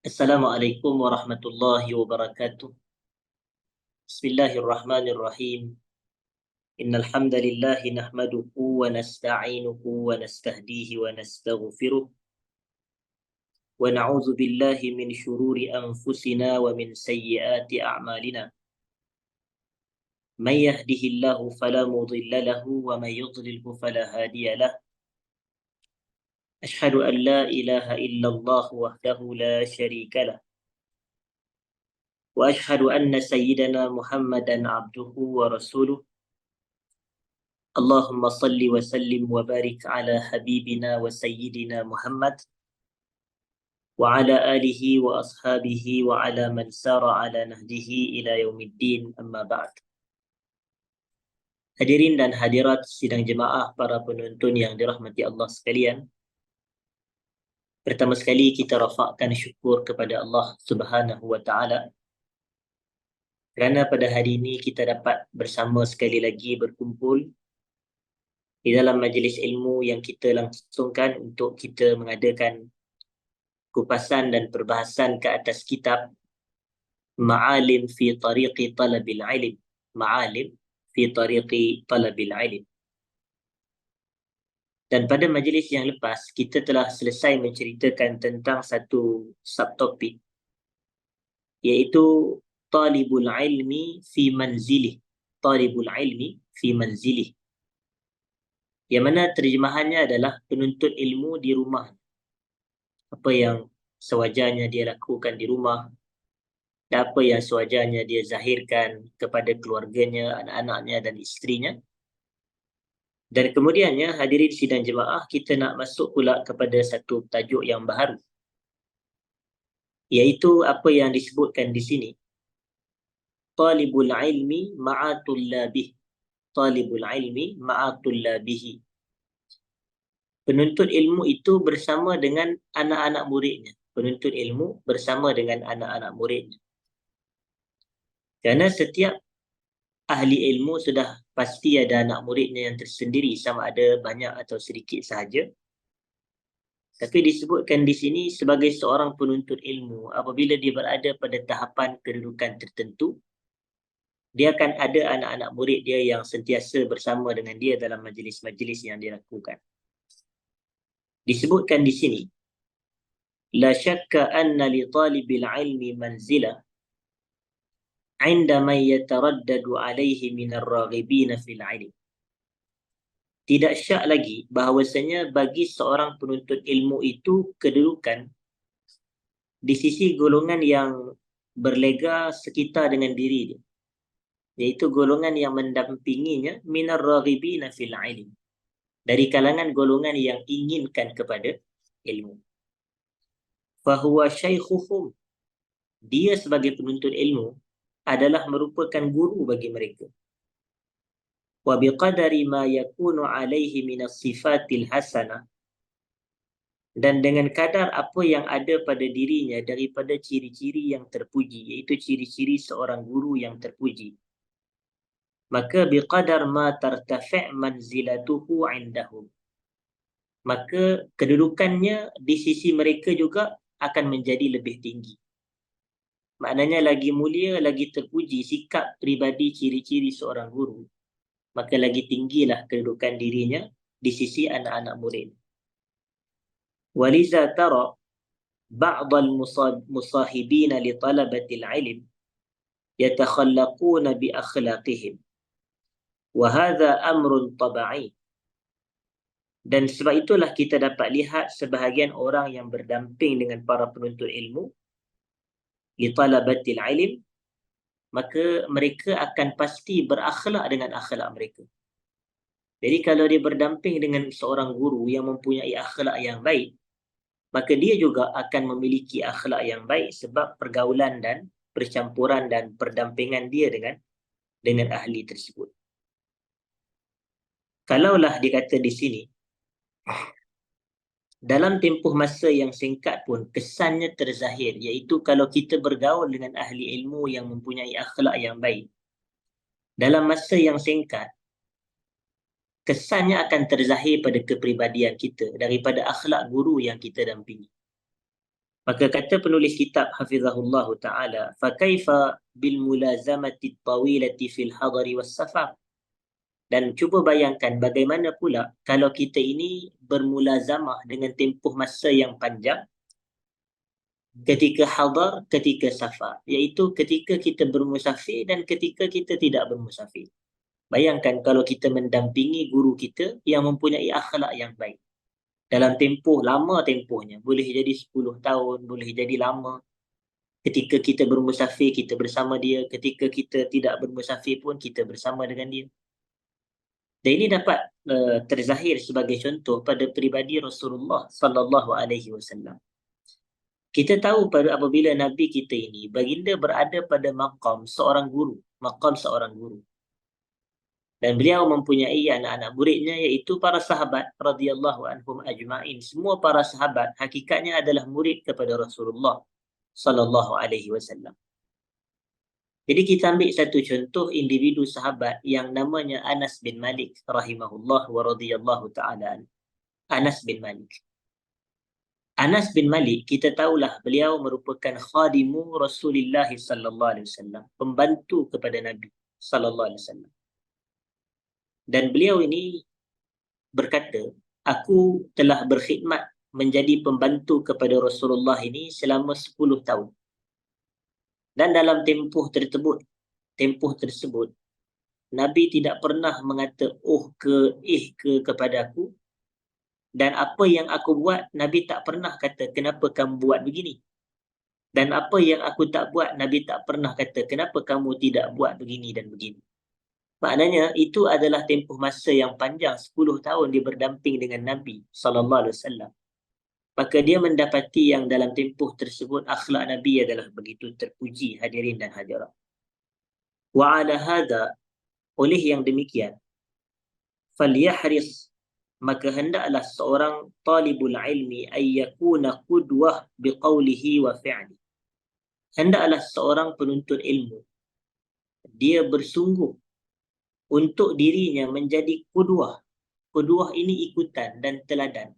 Assalamualaikum warahmatullahi wabarakatuh. Bismillahirrahmanirrahim. Innal hamdalillah nahmaduhu wa nasta'inuhu wa nastahdihi wa nastaghfiruh wa na'udzu billahi min shururi anfusina wa min sayyiati a'malina. May yahdihillahu fala mudilla lahu wa may yudlilhu fala hadiya lahu. Ashhadu an la ilaha illallah wahdahu la syarika lah. Wa ashhadu anna sayyidana Muhammadan abduhu wa rasuluh. Allahumma salli wa sallim wa barik ala habibina wa sayyidina Muhammad wa ala alihi wa ashabihi wa ala man sara ala nahdihi ila yaumiddin, amma ba'd. Hadirin dan hadirat sidang jemaah, para penuntun yang dirahmati Allah sekalian. Pertama sekali kita rafakkan syukur kepada Allah Subhanahu wa taala kerana pada hari ini kita dapat bersama sekali lagi berkumpul di dalam majlis ilmu yang kita langsungkan untuk kita mengadakan kupasan dan perbahasan ke atas kitab Ma'alim fi Tariqi Talabil Ilm. Ma'alim fi Tariqi Talabil Ilm. Dan pada majlis yang lepas kita telah selesai menceritakan tentang satu subtopik, iaitu Talibul Ilmi fi Manzilih. Talibul Ilmi fi Manzilih, yang mana terjemahannya adalah penuntut ilmu di rumah. Apa yang sewajarnya dia lakukan di rumah dan apa yang sewajarnya dia zahirkan kepada keluarganya, anak-anaknya dan isterinya. Dan kemudiannya, hadirin sidang jemaah, kita nak masuk pula kepada satu tajuk yang baharu, iaitu apa yang disebutkan di sini, Talibul ilmi ma'atullabih. Talibul ilmi ma'atullabihi. Penuntut ilmu itu bersama dengan anak-anak muridnya. Penuntut ilmu bersama dengan anak-anak muridnya. Kerana setiap ahli ilmu sudah pasti ada anak muridnya yang tersendiri, sama ada banyak atau sedikit sahaja. Tapi disebutkan di sini sebagai seorang penuntut ilmu, apabila dia berada pada tahapan kedudukan tertentu, dia akan ada anak-anak murid dia yang sentiasa bersama dengan dia dalam majlis-majlis yang dia lakukan. Disebutkan di sini, la syakka anna li talibil ilmi manzilah inda man yataraddadu alaihi minar raghibina fil ilm. Tidak syak lagi bahawasanya bagi seorang penuntut ilmu itu kedudukan di sisi golongan yang berlega sekitar dengan diri dia, iaitu golongan yang mendampinginya minar raghibina fil ilm, dari kalangan golongan yang inginkan kepada ilmu. Fahuwa syaikhuhum, dia sebagai penuntut ilmu adalah merupakan guru bagi mereka. Wa biqadari ma yakunu alaihi minas sifatil hasanah, dan dengan kadar apa yang ada pada dirinya daripada ciri-ciri yang terpuji, iaitu ciri-ciri seorang guru yang terpuji, maka biqadar ma tartafi' manzilatuhu indahum, maka kedudukannya di sisi mereka juga akan menjadi lebih tinggi. Maknanya lagi mulia, lagi terpuji sikap pribadi ciri-ciri seorang guru, maka lagi tinggilah kedudukan dirinya di sisi anak-anak murid. Waliza tara ba'dal musahibina li talabatil ilm yatakhallaquna bi akhlaqihim wa hadha amrun tabai. Dan sebab itulah kita dapat lihat sebahagian orang yang berdamping dengan para penuntut ilmu li talabatil ilm, maka mereka akan pasti berakhlak dengan akhlak mereka. Jadi kalau dia berdamping dengan seorang guru yang mempunyai akhlak yang baik, maka dia juga akan memiliki akhlak yang baik sebab pergaulan dan percampuran dan perdampingan dia dengan ahli tersebut. Kalaulah dikata di sini, dalam tempoh masa yang singkat pun kesannya terzahir, iaitu kalau kita bergaul dengan ahli ilmu yang mempunyai akhlak yang baik, dalam masa yang singkat kesannya akan terzahir pada kepribadian kita daripada akhlak guru yang kita dampingi. Maka kata penulis kitab hafizahullah taala, fa kaifa bil mulazamati tawilati fil hadari was safar. Dan cuba bayangkan bagaimana pula kalau kita ini bermulazamah dengan tempoh masa yang panjang ketika hadar, ketika safar, iaitu ketika kita bermusafir dan ketika kita tidak bermusafir. Bayangkan kalau kita mendampingi guru kita yang mempunyai akhlak yang baik. Dalam tempoh lama tempohnya, boleh jadi 10 tahun, boleh jadi lama. Ketika kita bermusafir, kita bersama dia. Ketika kita tidak bermusafir pun, kita bersama dengan dia. Dan ini dapat terzahir sebagai contoh pada peribadi Rasulullah sallallahu alaihi wasallam. Kita tahu pada apabila Nabi kita ini, baginda berada pada maqam seorang guru. Maqam seorang guru. Dan beliau mempunyai anak-anak muridnya iaitu para sahabat radhiyallahu anhum ajma'in. Semua para sahabat hakikatnya adalah murid kepada Rasulullah sallallahu alaihi wasallam. Jadi kita ambil satu contoh individu sahabat yang namanya Anas bin Malik rahimahullah wa radhiyallahu ta'ala. Anas bin Malik. Anas bin Malik, kita tahulah beliau merupakan khadimu Rasulullah sallallahu alaihi wasallam, pembantu kepada Nabi sallallahu alaihi wasallam. Dan beliau ini berkata, aku telah berkhidmat menjadi pembantu kepada Rasulullah ini selama 10 tahun. Dan dalam tempoh tersebut, Nabi tidak pernah mengata ke kepada aku. Dan apa yang aku buat, Nabi tak pernah kata, kenapa kamu buat begini? Dan apa yang aku tak buat, Nabi tak pernah kata, kenapa kamu tidak buat begini dan begini? Maknanya itu adalah tempoh masa yang panjang, 10 tahun dia berdamping dengan Nabi sallallahu alaihi wasallam. Maka dia mendapati yang dalam tempoh tersebut akhlak Nabi adalah begitu terpuji, hadirin dan hadirat. Wa ala hadha, oleh yang demikian, falyahris, maka hendaklah seorang talibul ilmi ay yakuna qudwah biqaulihi wa fi'li. Hendaklah seorang penuntut ilmu dia bersungguh untuk dirinya menjadi qudwah. Qudwah ini ikutan dan teladan.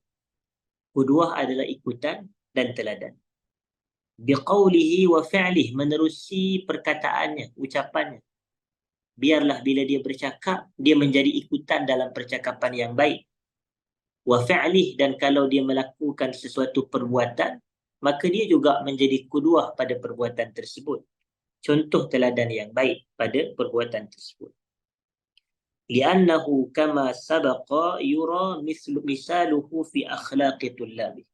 Qudwah adalah ikutan dan teladan. Biqaulihi wa fi'lihi, menerusi perkataannya, ucapannya. Biarlah bila dia bercakap, dia menjadi ikutan dalam percakapan yang baik. Wa fi'lihi, dan kalau dia melakukan sesuatu perbuatan, maka dia juga menjadi qudwah pada perbuatan tersebut. Contoh teladan yang baik pada perbuatan tersebut. Li'annahu kama sabaqa yura misaluhu fi akhlaqi tullabi.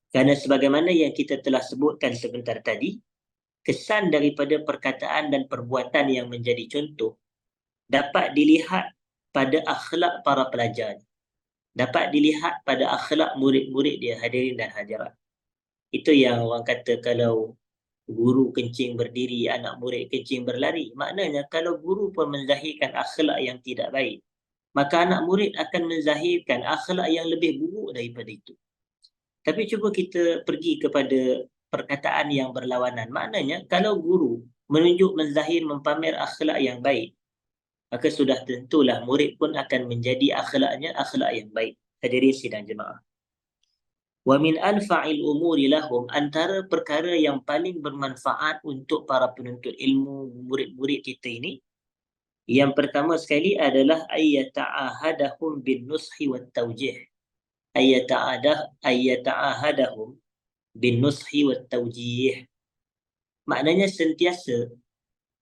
Kerana sebagaimana yang kita telah sebutkan sebentar tadi, kesan daripada perkataan dan perbuatan yang menjadi contoh dapat dilihat pada akhlak para pelajar. Dapat dilihat pada akhlak murid-murid dia, hadirin dan hadirat. Itu yang orang kata kalau guru kencing berdiri, anak murid kencing berlari. Maknanya kalau guru pun menzahirkan akhlak yang tidak baik, maka anak murid akan menzahirkan akhlak yang lebih buruk daripada itu. Tapi cuba kita pergi kepada perkataan yang berlawanan. Maknanya kalau guru menunjuk, menzahir, mempamer akhlak yang baik, maka sudah tentulah murid pun akan menjadi akhlaknya akhlak yang baik. Hadirin sidang jemaah. Wa min anfa'il umuri lahum, antara perkara yang paling bermanfaat untuk para penuntut ilmu, murid-murid kita ini, yang pertama sekali adalah ayyata'ahadahum bin nushi wat tawjih. Ayyata'ahadahum bin nushi wat tawjih. Maknanya sentiasa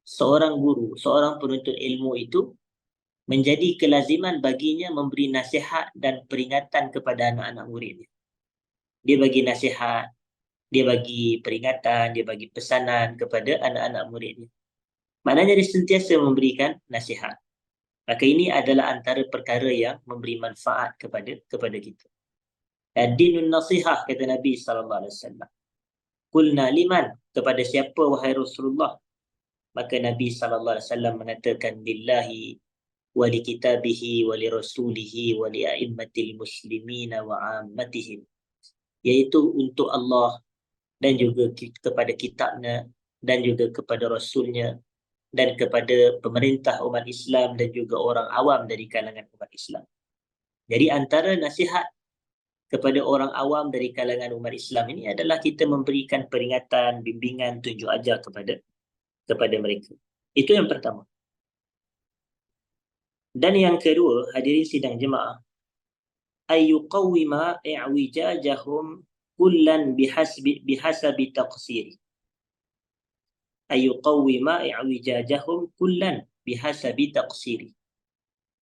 seorang guru, seorang penuntut ilmu itu menjadi kelaziman baginya memberi nasihat dan peringatan kepada anak-anak muridnya. Dia bagi nasihat, dia bagi peringatan, dia bagi pesanan kepada anak-anak muridnya. Maknanya dia sentiasa memberikan nasihat. Maka ini adalah antara perkara yang memberi manfaat kepada kita. Ad-dinun nasihah, kata Nabi SAW. Qulna liman, kepada siapa wahai Rasulullah? Maka Nabi SAW mengatakan, lillahi wa li kitabihi wa li rasulihi wa li a'immatil muslimina wa ammatihim. Iaitu untuk Allah dan juga kepada kitabnya dan juga kepada Rasulnya dan kepada pemerintah umat Islam dan juga orang awam dari kalangan umat Islam. Jadi antara nasihat kepada orang awam dari kalangan umat Islam ini adalah kita memberikan peringatan, bimbingan, tunjuk ajar kepada mereka. Itu yang pertama. Dan yang kedua, hadirin sidang jemaah, ayyuqawwima i'wijajahum kullan bihasabi taqsiri. Ayyuqawwima i'wijajahum kullan bihasabi taqsiri.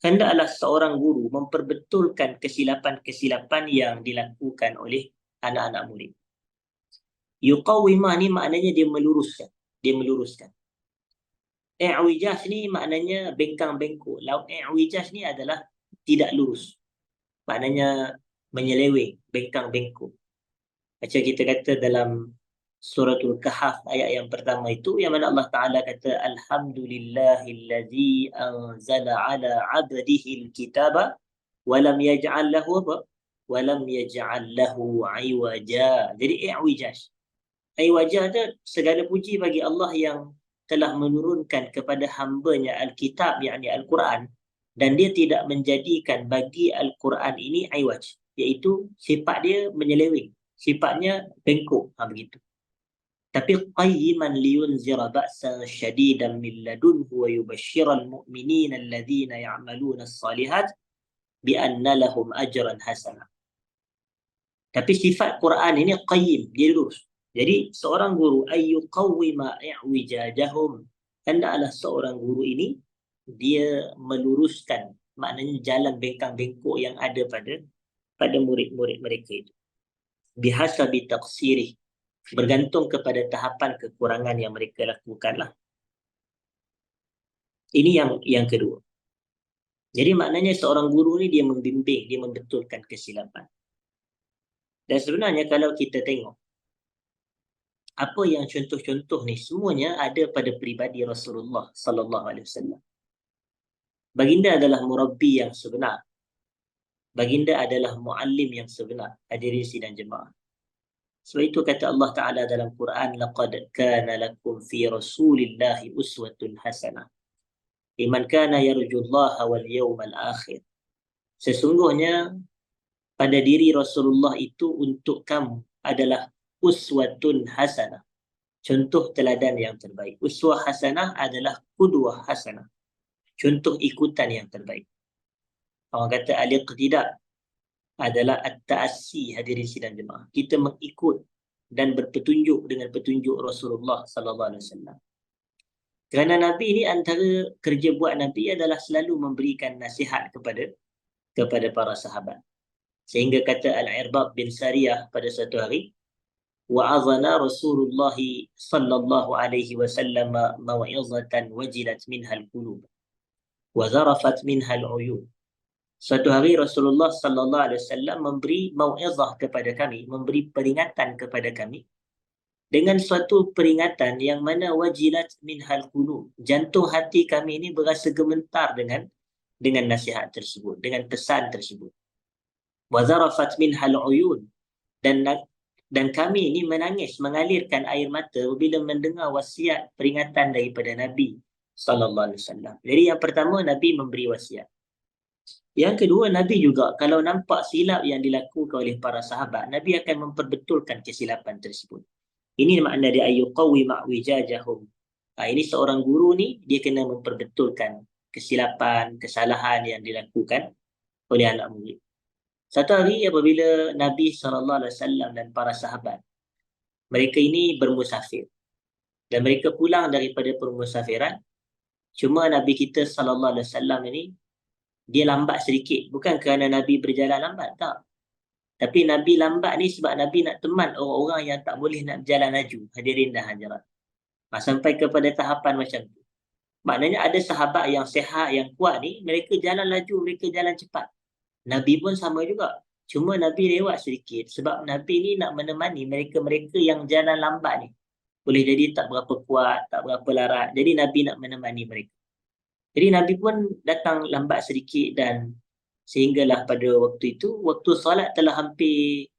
Hendaklah seorang guru memperbetulkan kesilapan-kesilapan yang dilakukan oleh anak-anak murid. Yuqawwima ni maknanya dia meluruskan. Dia meluruskan. I'wijaj ni maknanya bengkang-bengkok. I'wijaj ni adalah tidak lurus. Maknanya menyeleweng, bengkang-bengkok. Macam kita kata dalam Suratul Kahf ayat yang pertama itu, yang mana Allah Ta'ala kata Alhamdulillahillazi anzala ala abdihi al-kitaba walam yaj'al lahu apa? Walam yaj'al lahu iwaja. Jadi i'wijaj. Iwaja itu segala puji bagi Allah yang telah menurunkan kepada hambanya Al-Kitab, yakni Al-Quran, dan dia tidak menjadikan bagi Al-Quran ini iwaj, iaitu sifat dia menyeleweng, sifatnya bengkok, begitu. Tapi qayyiman liyunzira ba'san syadidan min ladunhu wa yubashshiral mu'minina alladhina ya'maluna as-salihat bi anna lahum ajran hasanah. Tapi sifat Quran ini qayyim, dia lurus. Jadi seorang guru ayyuqawwima i'wijajahum, hendaklah seorang guru ini dia meluruskan, maknanya jalan bengkang-bengkok yang ada pada murid-murid mereka itu. Bihasabi taqsirih, bergantung kepada tahapan kekurangan yang mereka lakukanlah. Ini yang kedua. Jadi maknanya seorang guru ni dia membimbing, dia membetulkan kesilapan. Dan sebenarnya kalau kita tengok apa yang contoh-contoh ni semuanya ada pada peribadi Rasulullah sallallahu alaihi wasallam. Baginda adalah murabbi yang sebenar. Baginda adalah muallim yang sebenar. Hadirin sidang jemaah. Sebab itu kata Allah Ta'ala dalam Quran, laqad kana lakum fi rasulillahi uswatun hasanah liman kana yarjullaha wal yawmal akhir. Sesungguhnya pada diri Rasulullah itu untuk kamu adalah uswatun hasanah, contoh teladan yang terbaik. Uswah hasanah adalah qudwah hasanah, contoh ikutan yang terbaik. Orang kata al-iqtida adalah at-ta'assi, hadirin sidang jemaah. Kita mengikut dan berpetunjuk dengan petunjuk Rasulullah sallallahu alaihi wasallam. Kerana Nabi ini antara kerja buat Nabi adalah selalu memberikan nasihat kepada para sahabat. Sehingga kata Al-Irbad bin Sariyah pada satu hari, wa'azana Rasulullah sallallahu alaihi wasallam maw'izatan wajilat minha al-qulub wa zarafat minha al-uyun. Suatu hari Rasulullah sallallahu alaihi wasallam memberi mau'izah kepada kami, memberi peringatan kepada kami dengan suatu peringatan yang mana wajilat minhal qulub. Jantung hati kami ini berasa gemetar dengan nasihat tersebut, dengan pesan tersebut. Wa zarafat minhal uyun, dan kami ini menangis, mengalirkan air mata bila mendengar wasiat peringatan daripada Nabi sallallahu alaihi wasallam. Jadi yang pertama, Nabi memberi wasiat. Yang kedua, Nabi juga kalau nampak silap yang dilakukan oleh para sahabat, Nabi akan memperbetulkan kesilapan tersebut. Ini makna dia ayyuqawwima i'wijajahum. Ini seorang guru ni, dia kena memperbetulkan kesilapan, kesalahan yang dilakukan oleh anak murid. Satu hari apabila Nabi SAW dan para sahabat, mereka ini bermusafir. Dan mereka pulang daripada permusafiran, cuma Nabi kita SAW ini, dia lambat sedikit. Bukan kerana Nabi berjalan lambat, tak. Tapi Nabi lambat ni sebab Nabi nak teman orang-orang yang tak boleh nak berjalan laju. Hadirin dan hadirat. Sampai kepada tahapan macam tu. Maknanya ada sahabat yang sihat, yang kuat ni, mereka jalan laju, mereka jalan cepat. Nabi pun sama juga. Cuma Nabi lewat sedikit sebab Nabi ni nak menemani mereka-mereka yang jalan lambat ni. Boleh jadi tak berapa kuat, tak berapa larat. Jadi Nabi nak menemani mereka. Jadi Nabi pun datang lambat sedikit dan sehinggalah pada waktu itu, waktu solat telah hampir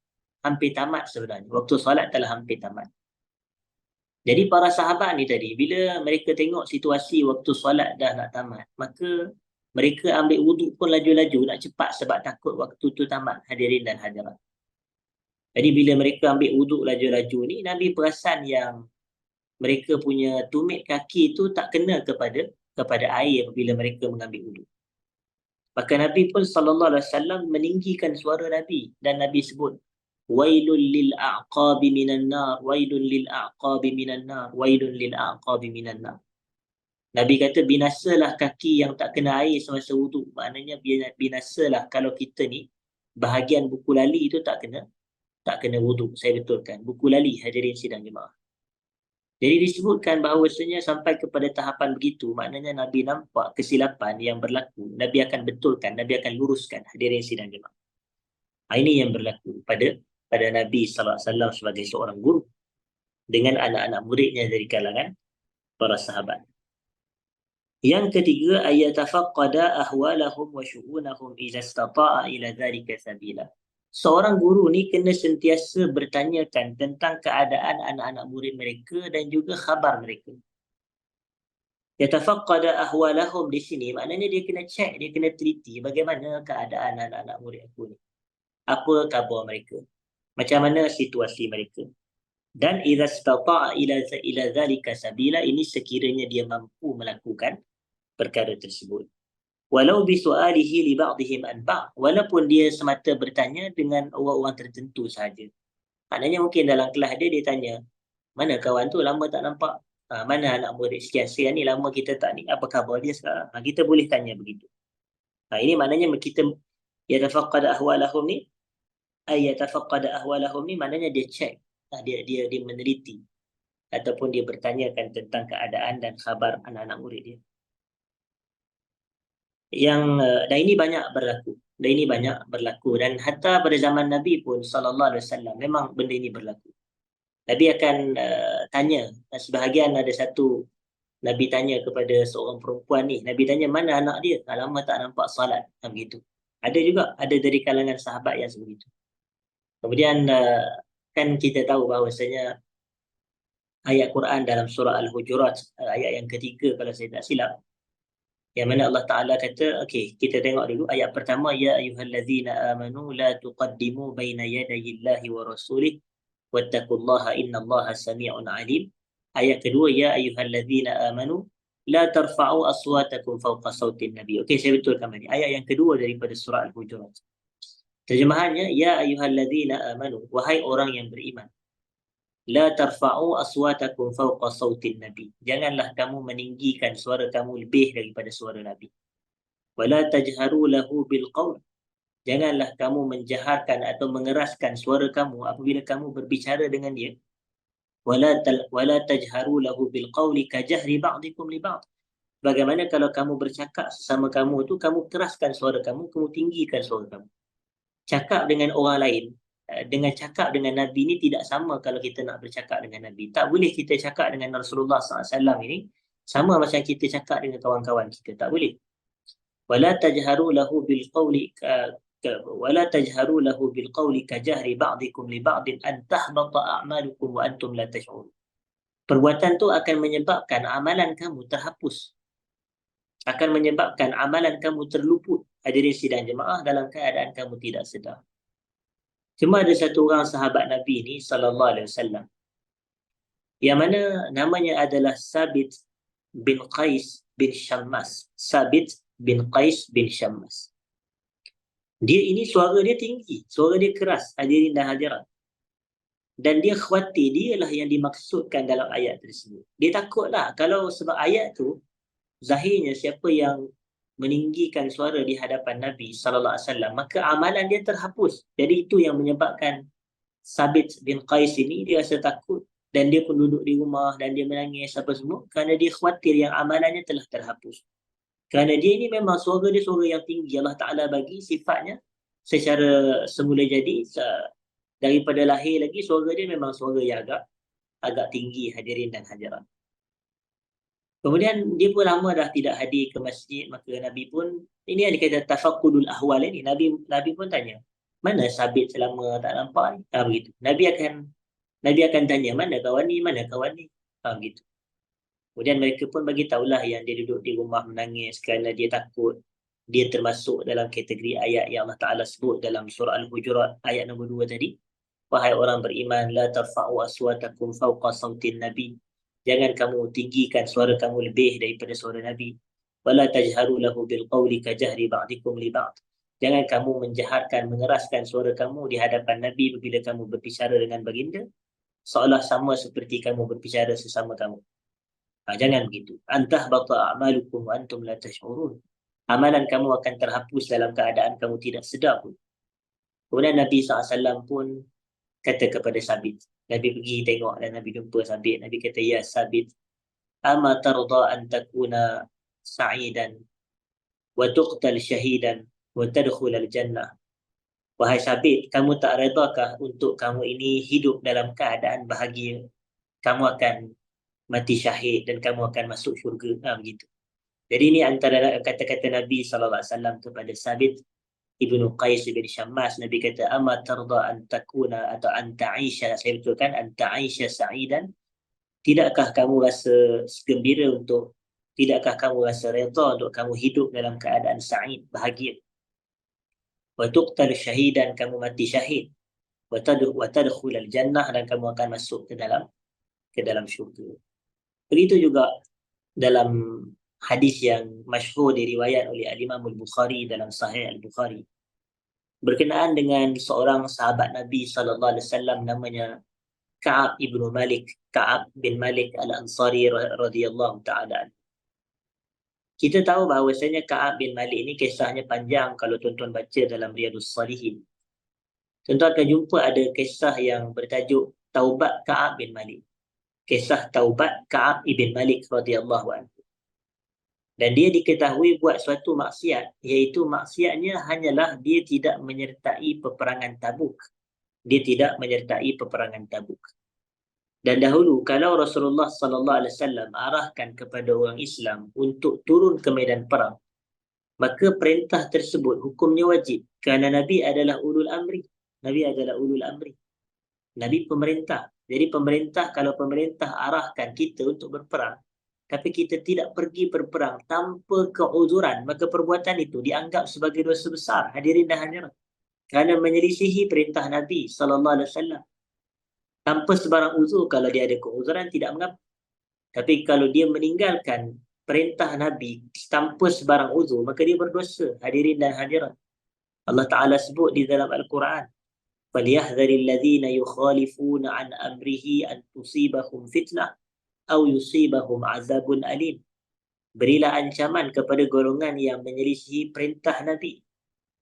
tamat sebenarnya. Waktu solat telah hampir tamat. Jadi para sahabat ni tadi, bila mereka tengok situasi waktu solat dah nak tamat, maka mereka ambil wuduk pun laju-laju nak cepat sebab takut waktu tu tamat, hadirin dan hadirat. Jadi bila mereka ambil wuduk laju-laju ni, Nabi perasan yang mereka punya tumit kaki tu tak kena kepada air bila mereka mengambil wuduk. Maka Nabi pun sallallahu alaihi wasallam meninggikan suara Nabi dan Nabi sebut, wailul lil a'qabi minan nar, wailul lil a'qabi minan nar, wailul lil a'qabi minan nar. Nabi kata binasalah kaki yang tak kena air semasa wuduk. Maknanya binasalah kalau kita ni bahagian buku lali itu tak kena wuduk. Saya betulkan, buku lali hadirin sidang jemaah. Jadi disebutkan bahawasanya sampai kepada tahapan begitu, maknanya Nabi nampak kesilapan yang berlaku, Nabi akan betulkan, Nabi akan luruskan, hadirin sidang jemaah. Ini yang berlaku pada Nabi sallallahu alaihi wasallam sebagai seorang guru dengan anak-anak muridnya dari kalangan para sahabat. Yang ketiga, ayatafaqqada ahwalahum wa syu'unahum idza istata'a ila dzalika sabila. Seorang guru ni kena sentiasa bertanyakan tentang keadaan anak-anak murid mereka dan juga khabar mereka. Yatafaqqada ahwalahum di sini maknanya dia kena cek, dia kena teliti bagaimana keadaan anak-anak murid aku ni. Apa khabar mereka? Macam mana situasi mereka? Dan idza istata'a ila dzalika sabila, ini sekiranya dia mampu melakukan perkara tersebut. Walau bisu'alihi li ba'dihim an ba', walaupun dia semata bertanya dengan orang-orang tertentu sahaja. Maknanya mungkin dalam kelas dia tanya, mana kawan tu lama tak nampak? Mana anak murid sekian-sekian ni lama kita tak ni, apa khabar dia sekarang? Kita boleh tanya begitu. Ini maknanya kita yatafaqqada ahwalahum ni, yatafaqqada ahwalahum ni maknanya dia cek, dia meneliti ataupun dia bertanyakan tentang keadaan dan khabar anak-anak murid dia. Dan ini banyak berlaku dan hatta pada zaman Nabi pun sallallahu alaihi wasallam memang benda ini berlaku. Nabi akan tanya, sebahagian ada satu Nabi tanya kepada seorang perempuan ni, Nabi tanya mana anak dia, lama tak nampak salat, begitu. Ada juga, ada dari kalangan sahabat yang sebegitu. Kemudian kan kita tahu bahawasanya ayat Quran dalam surah Al-Hujurat, ayat yang ketiga kalau saya tak silap, yang mana Allah Ta'ala kata, okey, kita tengok dulu ayat pertama, ya ayyuhallazina amanu la tuqaddimu baina yadayillahi wa rasulih wattaqullaha innallaha sami'un alim. Ayat kedua, ya ayyuhallazina amanu la tarfa'u aswatakum fawqa sautin nabi. Okey, saya betulkan tadi. Ayat yang kedua daripada surah Al-Hujurat. Terjemahannya, ya ayyuhallazina amanu, wahai orang yang beriman, la tarfa'u aswatakum fawqa sautin nabi. Janganlah kamu meninggikan suara kamu lebih daripada suara Nabi. Wala tajharu lahu bil qaul. Janganlah kamu menjaharkan atau mengeraskan suara kamu apabila kamu berbicara dengan dia. Wala tajharu lahu bil qauli ka jahri ba'dikum li ba'd. Bagaimana kalau kamu bercakap sesama kamu tu, kamu keraskan suara kamu, kamu tinggikan suara kamu. Cakap dengan orang lain, dengan cakap dengan Nabi ni tidak sama kalau kita nak bercakap dengan Nabi. Tak boleh kita cakap dengan Rasulullah SAW ini sama macam kita cakap dengan kawan-kawan kita. Tak boleh. Wala tajharu lahu bil qawli wala tajharu lahu bil qawli ka jahri ba'dikum li ba'din an tahbata a'malukum wa antum la tash'urun. Perbuatan tu akan menyebabkan amalan kamu terhapus. Akan menyebabkan amalan kamu terluput. Hadirin sidang jemaah dalam keadaan kamu tidak sedar. Cuma ada satu orang sahabat Nabi ni sallallahu alaihi wasallam yang mana namanya adalah Sabit bin Qais bin Shammas. Sabit bin Qais bin Shammas. Dia ini suara dia tinggi, suara dia keras, hadirin dan hadirat. Dan dia khawatir dialah yang dimaksudkan dalam ayat tersebut. Dia takutlah kalau sebab ayat tu zahirnya siapa yang meninggikan suara di hadapan Nabi sallallahu alaihi wasallam, maka amalan dia terhapus. Jadi itu yang menyebabkan Sabit bin Qais ini dia rasa takut dan dia pun duduk di rumah dan dia menangis apa semua kerana dia khawatir yang amalannya telah terhapus. Kerana dia ini memang suara dia suara yang tinggi, Allah Ta'ala bagi sifatnya secara semula jadi, daripada lahir lagi suara dia memang suara yang agak tinggi, hadirin dan hadirat. Kemudian dia pun lama dah tidak hadir ke masjid, maka Nabi pun, ini yang dikata tafaqqudul ahwal ini, Nabi pun tanya, mana Sabit selama tak nampak ni? Begitu. Nabi akan tanya, mana kawan ni, mana kawan ni? Begitu. Kemudian mereka pun bagi tahulah yang dia duduk di rumah menangis kerana dia takut dia termasuk dalam kategori ayat yang Allah Ta'ala sebut dalam surah Al-Hujurat ayat nombor 2 tadi. wahai orang beriman, la tarfa'u aswatakum fawqa sautin nabi. Jangan kamu tinggikan suara kamu lebih daripada suara Nabi. Wala tajharu lahu bil qawli ka jahri ba'dikum li ba'd. Jangan kamu menjaharkan, mengeraskan suara kamu di hadapan Nabi bila kamu berbicara dengan baginda, seolah sama seperti kamu berbicara sesama kamu. Jangan begitu. Antah bata a'malukum wa antum la tash'urun. Amalan kamu akan terhapus dalam keadaan kamu tidak sedar pun. Kemudian Nabi SAW pun kata kepada Sabit. Nabi pergi tengok dan Nabi jumpa Sabit. Nabi kata, ya Sabit, ama tarda an takuna sa'idan wa tuqtal syahidan wa tadkhul al-jannah. Wahai Sabit, kamu tak redakah untuk kamu ini hidup dalam keadaan bahagia? Kamu akan mati syahid dan kamu akan masuk syurga. Begitu. Jadi ini antara kata-kata Nabi SAW kepada Sabit Ibnu Qais bin Syammas. Nabi kata, ama tarda an takuna atau an ta'isha, saya betulkan, an ta'isha sa'idan. Tidakkah kamu rasa gembira untuk, tidakkah kamu rasa redha untuk kamu hidup dalam keadaan sa'id, bahagia? Wa tuqtal syahidan, kamu mati syahid. Wa tadkhul al-jannah, dan kamu akan masuk ke dalam syurga. Begitu juga dalam hadis yang masyhur diriwayat oleh Al-Imam Al-Bukhari dalam Sahih Al-Bukhari berkenaan dengan seorang sahabat Nabi SAW namanya Ka'ab ibnu Malik, Ka'ab bin Malik Al-Ansari radhiyallahu ta'ala. Kita tahu bahawasanya Ka'ab bin Malik ini kisahnya panjang kalau tuan-tuan baca dalam Riyadhus Shalihin. Tuan-tuan akan jumpa ada kisah yang bertajuk Taubat Ka'ab bin Malik. Kisah Taubat Ka'ab ibn Malik radhiyallahu anhu. Dan dia diketahui buat suatu maksiat, iaitu maksiatnya hanyalah dia tidak menyertai peperangan Tabuk. Dia tidak menyertai peperangan Tabuk. Dan dahulu kalau Rasulullah SAW arahkan kepada orang Islam untuk turun ke medan perang, maka perintah tersebut hukumnya wajib kerana Nabi adalah ulul amri. Nabi adalah ulul amri. Nabi pemerintah. Jadi pemerintah, kalau pemerintah arahkan kita untuk berperang, tapi kita tidak pergi berperang tanpa keuzuran, maka perbuatan itu dianggap sebagai dosa besar. Hadirin dan hadirat, kerana menyelisihi perintah Nabi SAW. Tanpa sebarang uzur, kalau dia ada keuzuran tidak mengapa. Tapi kalau dia meninggalkan perintah Nabi tanpa sebarang uzur, maka dia berdosa. Hadirin dan hadirat, Allah Ta'ala sebut di dalam Al-Quran, فَلْيَحْذَرِ الَّذِينَ يُخَالِفُونَ عَنْ أَمْرِهِ أَنْ تُصِيبَهُمْ فِتْنَةٌ أَوْ يُصِيبَهُمْ عَذَابٌ أَلِيمٌ. Berilah ancaman kepada golongan yang menyelisihi perintah Nabi,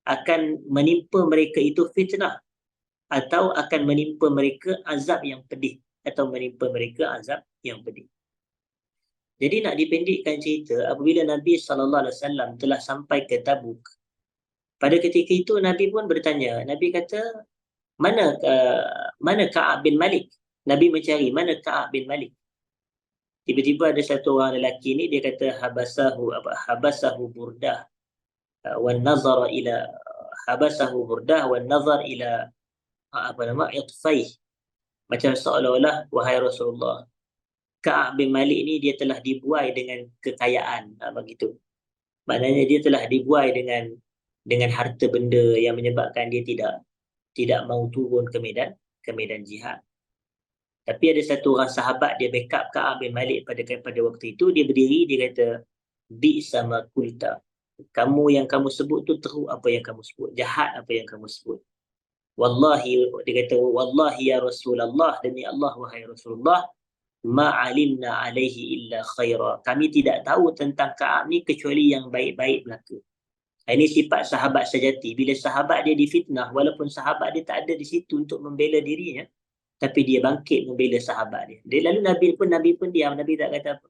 akan menimpa mereka itu fitnah, atau akan menimpa mereka azab yang pedih, atau menimpa mereka azab yang pedih. Jadi nak dipendekkan cerita, apabila Nabi SAW telah sampai ke Tabuk, pada ketika itu Nabi pun bertanya. Nabi kata, mana Ka'ab bin Malik? Nabi mencari mana Ka'ab bin Malik. Tiba-tiba ada satu orang lelaki ni, dia kata habasahu burdah wan nazar ila habasahu burdah wan nazar ila itfaih. Macam seolah-olah, wahai Rasulullah, Ka'ab bin Malik ni dia telah dibuai dengan kekayaan, begitu. Maknanya dia telah dibuai dengan harta benda yang menyebabkan dia tidak mau turun ke medan jihad. Tapi ada satu orang sahabat, dia backup Ka'ab bin Malik pada waktu itu. Dia berdiri, dia kata, bi'sa ma qulta. Kamu yang kamu sebut tu teruk apa yang kamu sebut, jahat apa yang kamu sebut. Wallahi, dia kata, wallahi ya Rasulullah, demi Allah wahai Rasulullah, ma'alimna alaihi illa khaira. Kami tidak tahu tentang Ka'ab ni kecuali yang baik-baik berlaku. Ini sifat sahabat sejati. Bila sahabat dia difitnah, walaupun sahabat dia tak ada di situ untuk membela dirinya, tapi dia bangkit membela sahabat dia. Lalu Nabi pun diam. Nabi tak kata apa.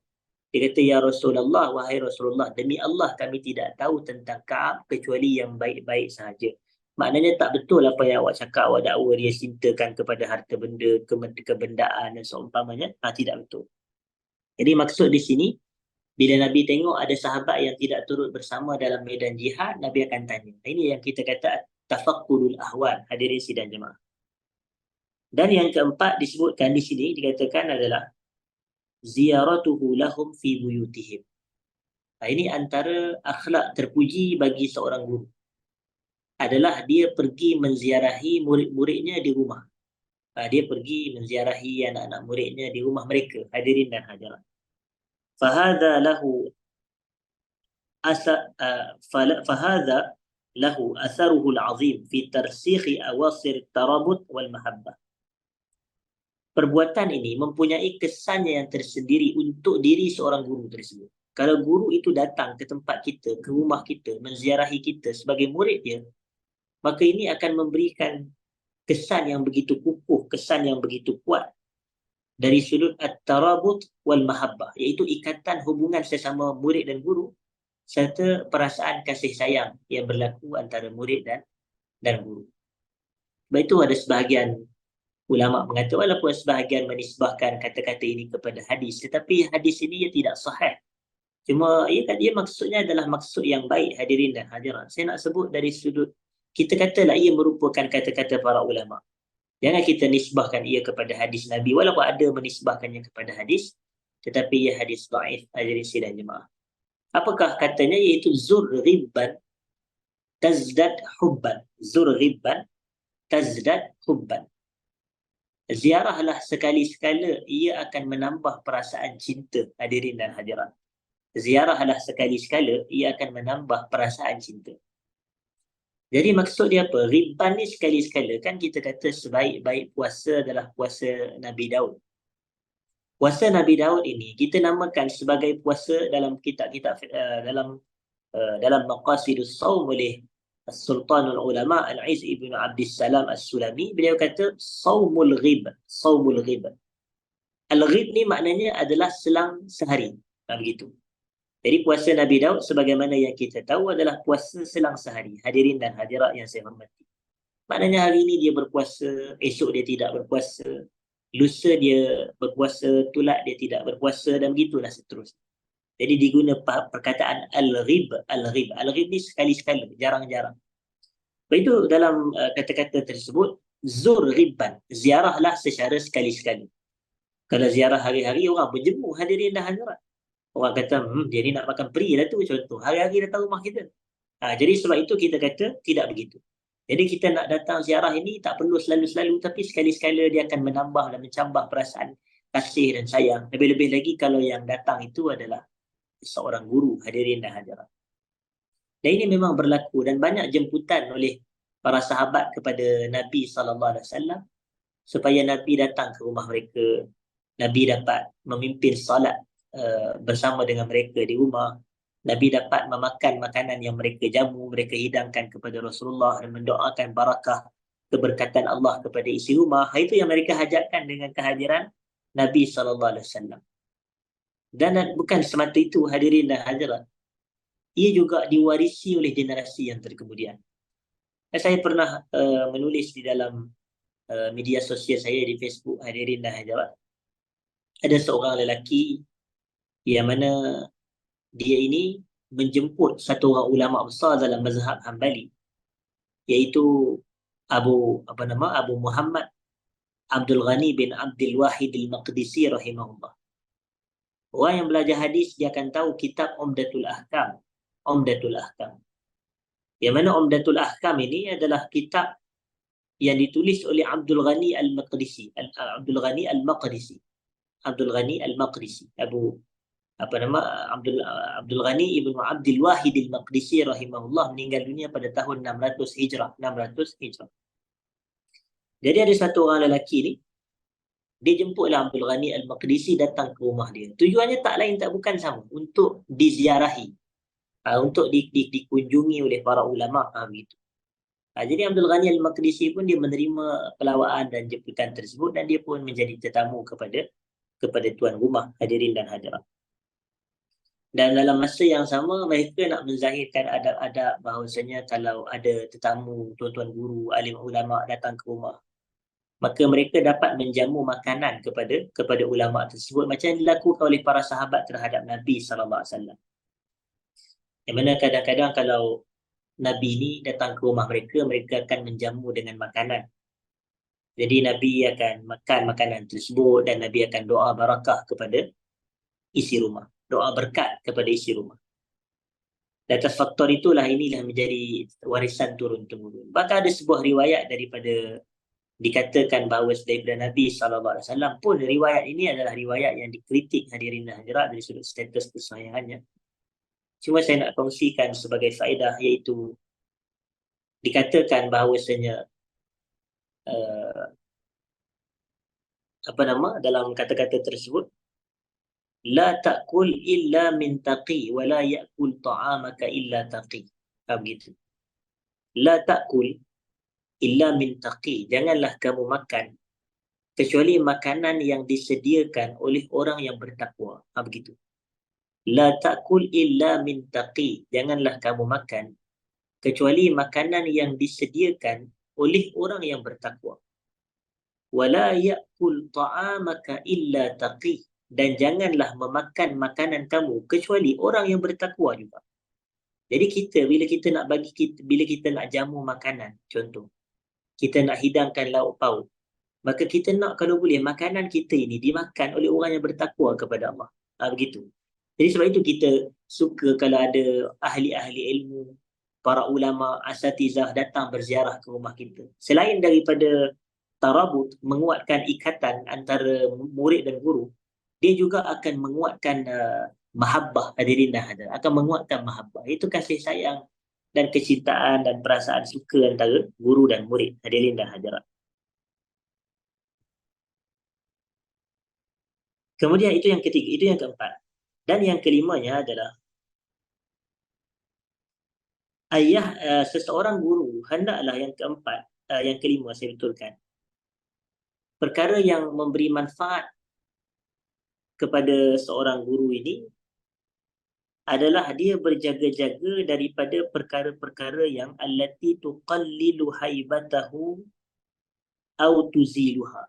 Dia kata, ya Rasulullah, wahai Rasulullah, demi Allah kami tidak tahu tentang Ka'ab kecuali yang baik-baik sahaja. Maknanya tak betul apa yang awak cakap, awak dakwa dia cintakan kepada harta benda, kebendaan dan seumpamanya. Tidak betul. Jadi maksud di sini, bila Nabi tengok ada sahabat yang tidak turut bersama dalam medan jihad, Nabi akan tanya. Ini yang kita kata tafaqqudul ahwal, hadirin sidang jemaah. Dan yang keempat disebutkan di sini, dikatakan adalah ziyaratuhu lahum fi buyutihim. Ini antara akhlak terpuji bagi seorang guru, adalah dia pergi menziarahi murid-muridnya di rumah. dia pergi menziarahi anak-anak muridnya di rumah mereka, hadirin dan hadirat. Fahadha lahu فهذا له أثره العظيم في ترسيخ أواصر الترابط والمحبة. Perbuatan ini mempunyai kesannya yang tersendiri untuk diri seorang guru tersebut. Kalau guru itu datang ke tempat kita, ke rumah kita, menziarahi kita sebagai murid dia, maka ini akan memberikan kesan yang begitu kukuh, kesan yang begitu kuat dari sudut at-tarabut wal mahabbah, iaitu ikatan hubungan sesama murid dan guru serta perasaan kasih sayang yang berlaku antara murid dan guru. Sebab itu ada sebahagian ulama mengatakan, walaupun sebahagian menisbahkan kata-kata ini kepada hadis, tetapi hadis ini ia tidak sahih. Cuma dia maksudnya adalah maksud yang baik, hadirin dan hadirat. Saya nak sebut dari sudut, kita katalah ia merupakan kata-kata para ulama. Jangan kita nisbahkan ia kepada hadis Nabi, walaupun ada menisbahkannya kepada hadis, tetapi ia hadis dhaif, hadirin sidang jemaah. Apakah katanya? Iaitu zur ghibban tazdad hubban. Zur ghibban tazdad hubban. Ziarahlah sekali-sekala, ia akan menambah perasaan cinta, hadirin dan hadirat. Ziarahlah sekali-sekala, ia akan menambah perasaan cinta. Jadi maksud dia apa? Ghibban ni sekali-sekala, kan kita kata sebaik-baik puasa adalah puasa Nabi Daud. Puasa Nabi Daud ini kita namakan sebagai puasa dalam kitab-kitab dalam Maqasidus Shaum oleh Sultanul Ulama Al-Izz ibn Abdissalam As-Sulami. Beliau kata Shaumul Ghib. Shaumul Ghib. Al-Ghib ni maknanya adalah selang sehari. Begitu. Jadi puasa Nabi Daud sebagaimana yang kita tahu adalah puasa selang sehari. Hadirin dan hadirat yang saya hormati. Maknanya hari ini dia berpuasa, esok dia tidak berpuasa, lusa dia berpuasa, tulak dia tidak berpuasa, dan begitulah seterusnya. Jadi diguna perkataan al-ghib. Al-ghib. Al-ghib ni sekali-sekala, jarang-jarang. Itu dalam kata-kata tersebut, zur ghibban. Ziarahlah secara sekali-sekala. Kalau ziarah hari-hari, orang berjemu, hadirin dan hadirat. Orang kata, dia ni nak makan peri lah tu, contoh. Hari-hari datang rumah kita. Jadi sebab itu kita kata, tidak begitu. Jadi kita nak datang ziarah ini tak perlu selalu-selalu, tapi sekali-sekala dia akan menambah dan mencambah perasaan kasih dan sayang. Lebih-lebih lagi kalau yang datang itu adalah seorang guru, hadirin dan hadirat. Dan ini memang berlaku dan banyak jemputan oleh para sahabat kepada Nabi SAW supaya Nabi datang ke rumah mereka. Nabi dapat memimpin salat bersama dengan mereka di rumah. Nabi dapat memakan makanan yang mereka jamu, mereka hidangkan kepada Rasulullah dan mendoakan barakah keberkatan Allah kepada isi rumah. Itu yang mereka hajatkan dengan kehadiran Nabi SAW. Dan bukan semata itu, hadirin dan hadirat, ia juga diwarisi oleh generasi yang terkemudian. Saya pernah menulis di dalam media sosial saya di Facebook, hadirin dan hadirat, ada seorang lelaki yang mana dia ini menjemput satu orang ulama besar dalam mazhab Hanbali, iaitu Abu Muhammad Abdul Ghani bin Abdul Wahid Al-Maqdisi rahimahullah. Orang yang belajar hadis dia akan tahu kitab Umdatul Ahkam. Umdatul Ahkam. Yang mana Umdatul Ahkam ini adalah kitab yang ditulis oleh Abdul Ghani Al-Maqdisi. Abdul Ghani Al-Maqdisi. Abdul Ghani Al-Maqdisi. Abdul Ghani ibn Abdul Wahid Al-Maqdisi rahimahullah meninggal dunia pada tahun 600 Hijrah. 600 Hijrah. Jadi ada satu orang lelaki ni, dia jemputlah Abdul Ghani Al-Maqdisi datang ke rumah dia. Tujuannya tak lain tak bukan sama, untuk diziarahi, untuk dikunjungi oleh para ulama gitu. Jadi Abdul Ghani Al-Maqdisi pun dia menerima pelawaan dan jemputan tersebut dan dia pun menjadi tetamu kepada tuan rumah, hadirin dan hadirat. Dan dalam masa yang sama mereka nak menzahirkan adab-adab bahawasanya kalau ada tetamu, tuan-tuan guru, alim ulama datang ke rumah, maka mereka dapat menjamu makanan kepada ulama tersebut macam yang dilakukan oleh para sahabat terhadap Nabi SAW. Yang mana kadang-kadang kalau Nabi ni datang ke rumah mereka, mereka akan menjamu dengan makanan. Jadi Nabi akan makan makanan tersebut dan Nabi akan doa barakah kepada isi rumah. Doa berkat kepada isi rumah. Dan atas faktor inilah menjadi warisan turun-temurun. Bahkan ada sebuah riwayat daripada dikatakan bahawa daripada Nabi SAW pun riwayat ini adalah riwayat yang dikritik hadirin dan hadirat dari sudut status kesahihannya. Cuma saya nak kongsikan sebagai faedah, iaitu dikatakan bahawasanya dalam kata-kata tersebut, la ta'kul illa min taqi wa la ya'kul ta'amaka illa taqi. Begitu. La ta'kul illa min taqi, janganlah kamu makan kecuali makanan yang disediakan oleh orang yang bertakwa. Begitu. La ta'kul illa min taqi, janganlah kamu makan kecuali makanan yang disediakan oleh orang yang bertakwa. Wala ya'kul ta'amaka illa taqi, dan janganlah memakan makanan kamu kecuali orang yang bertakwa juga. Jadi bila kita nak jamu makanan, contoh, kita nak hidangkan lauk pauk, maka kita nak kalau boleh makanan kita ini dimakan oleh orang yang bertakwa kepada Allah. Begitu. Jadi sebab itu kita suka kalau ada ahli-ahli ilmu, para ulama, asatizah datang berziarah ke rumah kita. Selain daripada tarabut, menguatkan ikatan antara murid dan guru, dia juga akan menguatkan mahabbah, hadirin dan hadirat, akan menguatkan mahabbah. Itu kasih sayang dan kecintaan dan perasaan suka antara guru dan murid, hadirin dan hadirat. Kemudian itu yang ketiga, itu yang keempat. Dan yang kelimanya adalah seseorang guru hendaklah, yang keempat, yang kelima saya betulkan, perkara yang memberi manfaat kepada seorang guru ini adalah dia berjaga-jaga daripada perkara-perkara yang allati tuqallilu haibatahu au tuziluha.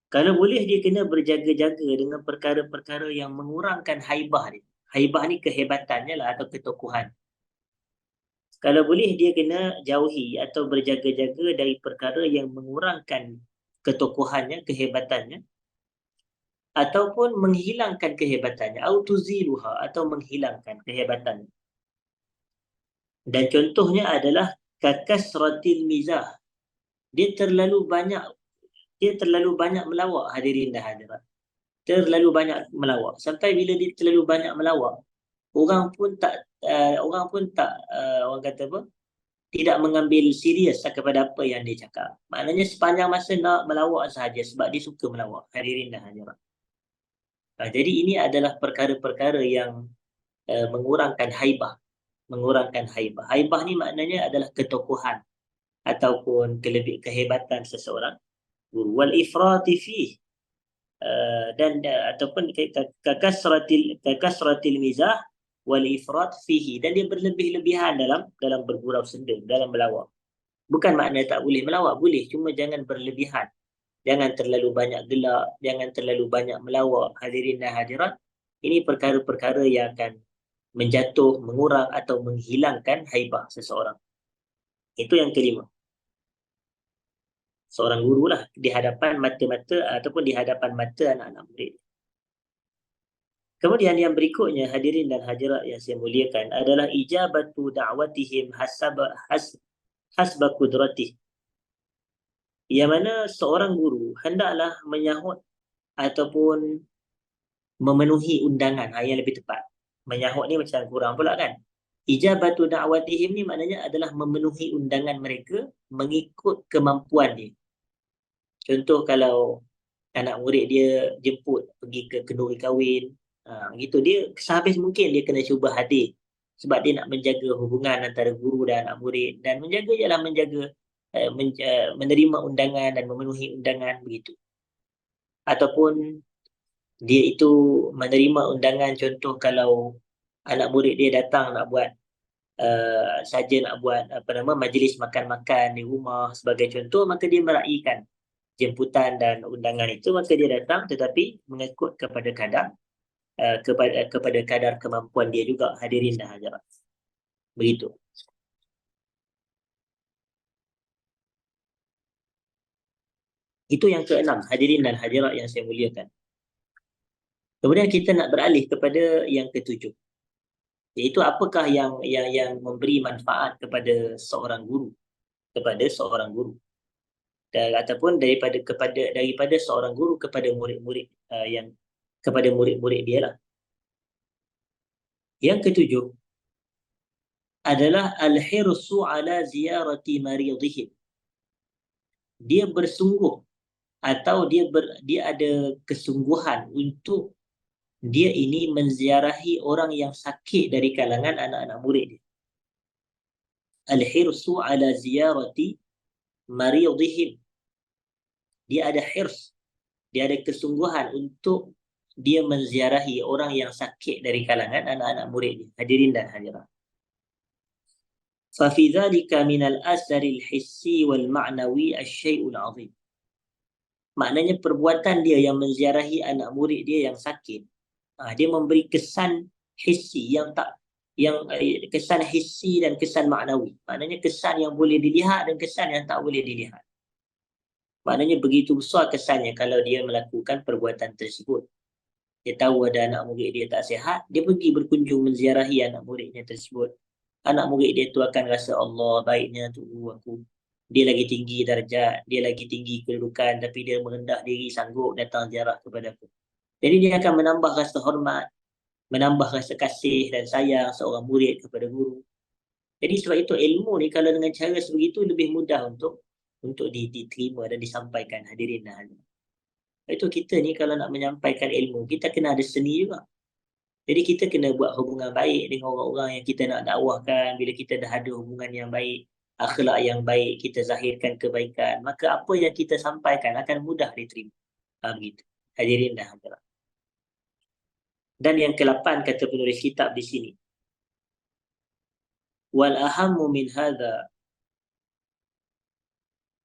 Kalau boleh dia kena berjaga-jaga dengan perkara-perkara yang mengurangkan haibah dia. Haibah ni kehebatannya lah, atau ketokohan. Kalau boleh dia kena jauhi atau berjaga-jaga dari perkara yang mengurangkan ketokohannya, kehebatannya, ataupun menghilangkan kehebatannya, au tuziluha, atau menghilangkan kehebatannya. Dan contohnya adalah kakasratil mizah. Dia terlalu banyak melawak, hadirin dan hadirat. Terlalu banyak melawak. Sampai bila dia terlalu banyak melawak, orang kata apa? Tidak mengambil serius kepada apa yang dia cakap. Maknanya sepanjang masa nak melawak sahaja sebab dia suka melawak, hadirin dan hadirat. Jadi ini adalah perkara-perkara yang mengurangkan haibah. Haibah ni maknanya adalah ketokohan ataupun kehebatan seseorang guru. Wal ifrati fih, dan ataupun kakasratil mizah wal ifrat fihi, dan dia berlebih-lebihan dalam bergurau senda, dalam melawak. Bukan makna tak boleh melawak, boleh, cuma jangan berlebihan. Jangan terlalu banyak gelak, jangan terlalu banyak melawak, hadirin dan hadirat. Ini perkara-perkara yang akan mengurang atau menghilangkan haibah seseorang. Itu yang kelima. Seorang guru lah di hadapan mata-mata ataupun di hadapan mata anak-anak murid. Kemudian yang berikutnya, hadirin dan hadirat yang saya muliakan, adalah ijabatu da'watihim hasba qudratih. Yang mana seorang guru hendaklah menyahut ataupun memenuhi undangan, yang lebih tepat. Menyahut ni macam kurang pula kan. Ijabatu da'watihim ni maknanya adalah memenuhi undangan mereka mengikut kemampuan dia. Contoh kalau anak murid dia jemput pergi ke kenduri kahwin, gitu, dia sehabis mungkin dia kena cuba hadir sebab dia nak menjaga hubungan antara guru dan anak murid, dan menerima undangan dan memenuhi undangan, begitu. Ataupun dia itu menerima undangan, contoh kalau anak murid dia datang nak buat majlis makan-makan di rumah sebagai contoh, maka dia meraihkan jemputan dan undangan itu, maka dia datang, tetapi mengikut kepada kadar kemampuan dia juga, hadirin dan hadirat. Begitu. Itu yang keenam, hadirin dan hadirat yang saya muliakan. Kemudian kita nak beralih kepada yang ketujuh, iaitu apakah yang memberi manfaat kepada seorang guru. ataupun daripada seorang guru kepada murid-murid yang kepada murid-murid dia lah. Yang ketujuh adalah al-hirsu ala ziyarati maridihim. Dia bersungguh atau dia ada kesungguhan untuk dia ini menziarahi orang yang sakit dari kalangan anak-anak murid dia. Al-hirsu ala ziyarati maridihim. Dia ada hirs, dia ada kesungguhan untuk dia menziarahi orang yang sakit dari kalangan anak-anak murid dia. Hadirin dan hadirat. ففي ذلك من الأثر الحسي والمعنوي الشيء العظيم. Maknanya perbuatan dia yang menziarahi anak murid dia yang sakit, dia memberi kesan hissi kesan hissi dan kesan maknawi. Maknanya kesan yang boleh dilihat dan kesan yang tak boleh dilihat. Maknanya begitu besar kesannya kalau dia melakukan perbuatan tersebut. Dia tahu ada anak murid dia tak sihat, dia pergi berkunjung menziarahi anak muridnya tersebut. Anak murid dia tu akan rasa, Allah baiknya tu aku. Dia lagi tinggi darjat, dia lagi tinggi kedudukan, tapi dia merendah diri sanggup datang ziarah kepada aku. Jadi dia akan menambah rasa hormat, menambah rasa kasih dan sayang seorang murid kepada guru. Jadi sebab itu ilmu ni kalau dengan cara sebegitu lebih mudah untuk diterima dan disampaikan, hadirin dan hadirat. Itu kita ni kalau nak menyampaikan ilmu, kita kena ada seni juga. Jadi kita kena buat hubungan baik dengan orang-orang yang kita nak dakwahkan. Bila kita dah ada hubungan yang baik, akhlak yang baik, kita zahirkan kebaikan, maka apa yang kita sampaikan akan mudah diterima. Begitu. Hadirin dan hadirat. Dan yang ke-8 kata penulis kitab di sini. Wal ahammu min hadha.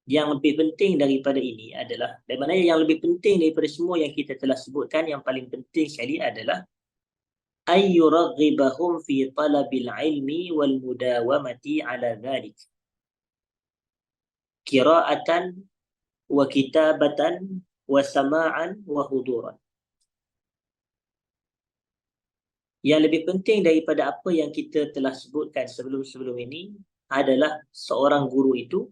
Yang lebih penting daripada ini adalah, dan maknanya yang lebih penting daripada semua yang kita telah sebutkan, yang paling penting sekali adalah أن يرغبهم في طلب العلم والمداومة على ذلك قراءة وكتابة وسماعا وحضورا. Yang lebih penting daripada apa yang kita telah sebutkan sebelum-sebelum ini adalah seorang guru itu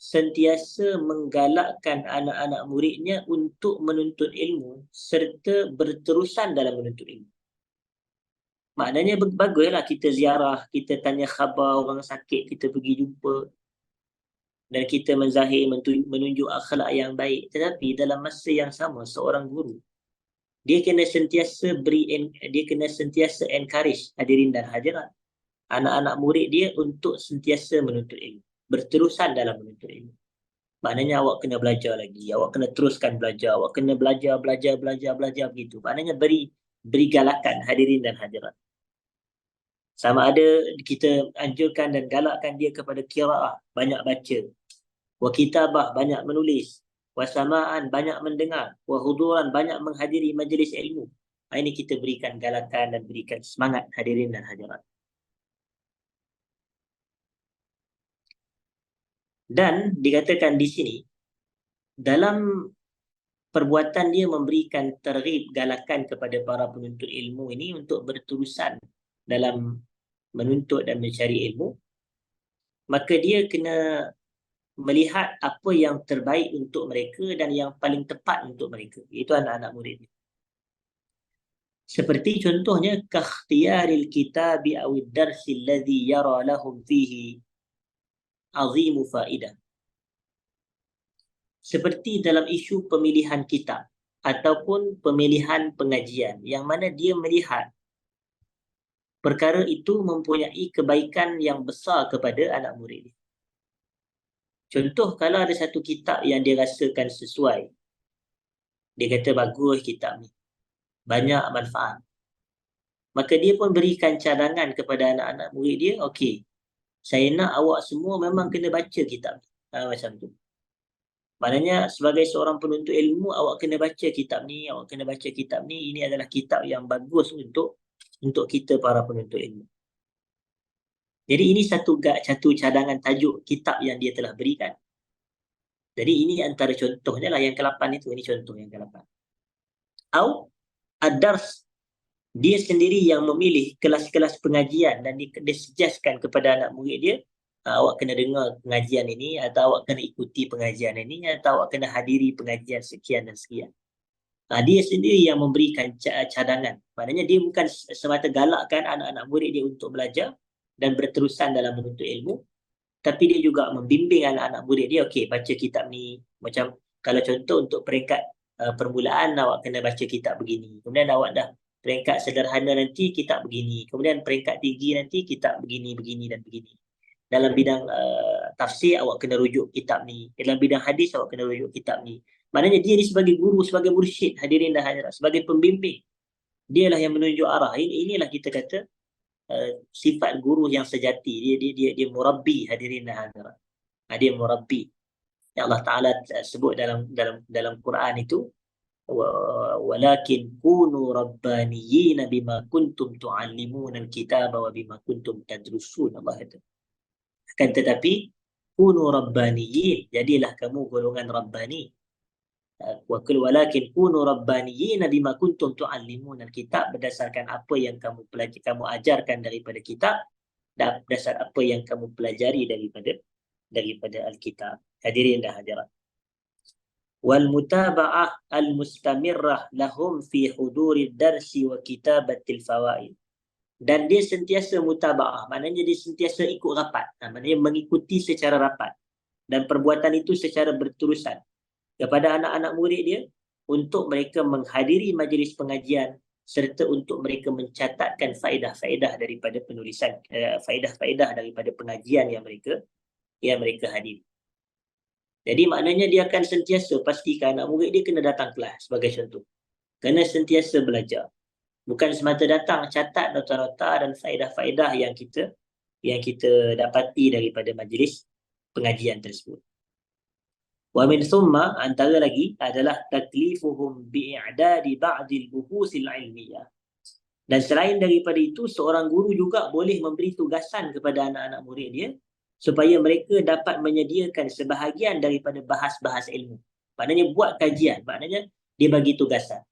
sentiasa menggalakkan anak-anak muridnya untuk menuntut ilmu serta berterusan dalam menuntut ilmu. Maknanya baguslah kita ziarah, kita tanya khabar orang sakit, kita pergi jumpa dan kita menzahir, menunjuk akhlak yang baik. Tetapi dalam masa yang sama, seorang guru dia kena sentiasa encourage, hadirin dan hadirat, anak-anak murid dia untuk sentiasa menuntut ilmu, berterusan dalam menuntut ilmu. Maknanya awak kena belajar lagi, awak kena teruskan belajar, awak kena belajar begitu. Maknanya beri galakan, hadirin dan hadirat. Sama ada kita anjurkan dan galakkan dia kepada qiraah, banyak baca. Wa kitabah, banyak menulis. Wa sama'an, banyak mendengar. Wa huduran, banyak menghadiri majlis ilmu. Ini kita berikan galakan dan berikan semangat, hadirin dan hadirat. Dan dikatakan di sini, dalam perbuatan dia memberikan targhib, galakan kepada para penuntut ilmu ini untuk berterusan dalam menuntut dan mencari ilmu, maka dia kena melihat apa yang terbaik untuk mereka dan yang paling tepat untuk mereka, iaitu anak-anak murid. Seperti contohnya kakhtiyaril kitabi awid darsi alladhi yara lahum fihi azimu faidah. Seperti dalam isu pemilihan kitab ataupun pemilihan pengajian yang mana dia melihat perkara itu mempunyai kebaikan yang besar kepada anak murid. Contoh, kalau ada satu kitab yang dia rasakan sesuai, dia kata bagus kitab ni, banyak manfaat, maka dia pun berikan cadangan kepada anak-anak murid dia, okey, saya nak awak semua memang kena baca kitab ni. Macam tu. Maknanya sebagai seorang penuntut ilmu, awak kena baca kitab ni, ini adalah kitab yang bagus untuk kita para penuntut ilmu. Jadi ini satu cadangan tajuk kitab yang dia telah berikan. Jadi ini antara contohnya lah yang ke-8 itu. Ini contoh yang ke-8. Atau ad-dars, dia sendiri yang memilih kelas-kelas pengajian dan dia suggestkan kepada anak murid dia, awak kena dengar pengajian ini, atau awak kena ikuti pengajian ini, atau awak kena hadiri pengajian sekian dan sekian. Dia sendiri yang memberikan cadangan. Maknanya dia bukan semata galakkan anak-anak murid dia untuk belajar dan berterusan dalam menuntut ilmu, tapi dia juga membimbing anak-anak murid dia, okey, baca kitab ni. Macam kalau contoh untuk peringkat permulaan, awak kena baca kitab begini. Kemudian awak dah peringkat sederhana nanti, kitab begini. Kemudian peringkat tinggi nanti, kitab begini, begini dan begini. Dalam bidang tafsir, awak kena rujuk kitab ni. Dalam bidang hadis, awak kena rujuk kitab ni. Maknanya dia ni sebagai guru, sebagai mursyid, hadirin dan hadirat, sebagai pembimbing. Dialah yang menunjuk arah. Inilah kita kata sifat guru yang sejati. Dia murabbi, hadirin dan hadirat. Dia murabbi. Yang Allah Taala sebut dalam Quran itu, walakin kunu rabbaniyina bima kuntum tuallimuna alkitaba wa bima kuntum tadrusun. Allah kata. Akan tetapi kunu rabbaniyin, jadilah kamu golongan rabbani. Walakin kunu rabbaniyin bima kuntum tuallimun alkitab, berdasarkan apa yang kamu pelajari, kamu ajarkan daripada kitab, dan berdasar apa yang kamu pelajari daripada alkitab. Hadirin dan hadirat. Wal mutaba'ah al mustamirrah lahum fi hudurid darsi wa kitabatil fawaid. Dan dia sentiasa mutaba'ah, maknanya dia sentiasa ikut rapat. Maknanya mengikuti secara rapat, dan perbuatan itu secara berterusan kepada anak-anak murid dia, untuk mereka menghadiri majlis pengajian, serta untuk mereka mencatatkan faedah-faedah daripada penulisan, faedah-faedah daripada pengajian yang mereka hadiri. Jadi maknanya dia akan sentiasa pastikan anak murid dia kena datang kelas, sebagai contoh. Kena sentiasa belajar. Bukan semata datang catat nota-nota dan faedah-faedah yang kita dapati daripada majlis pengajian tersebut. Wa min thumma, antara lagi adalah taklifuhum bi'idadi ba'dil buhusil ilmiyah. Dan selain daripada itu, seorang guru juga boleh memberi tugasan kepada anak-anak murid dia supaya mereka dapat menyediakan sebahagian daripada bahas-bahas ilmu. Maknanya buat kajian, maknanya dia bagi tugasan.